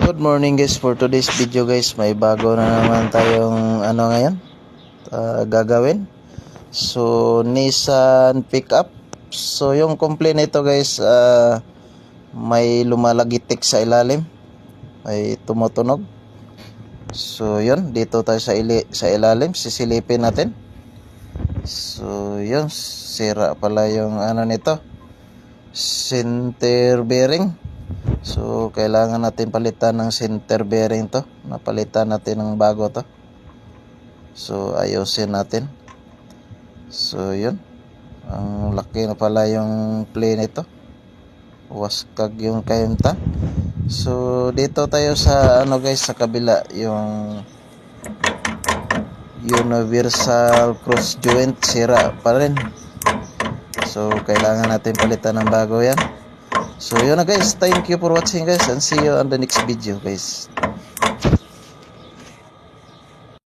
Good morning guys, for today's video guys, may bago na naman tayong ngayon gagawin. So Nissan pickup. So yung complaint nito guys, may lumalagitik sa ilalim, may tumutunog. So yun, dito tayo sa ilalim, sisilipin natin. So yun, sira pala yung nito, center bearing. So kailangan natin palitan ng center bearing to. Napalitan natin ng bago to. So ayusin natin. So yun, ang laki na pala yung plane nito, waskag yung kahimta. So dito tayo sa guys, sa kabila, yung universal cross joint, sira pa rin. So kailangan natin palitan ng bago yan. So yun na guys, thank you for watching guys, and see you on the next video guys.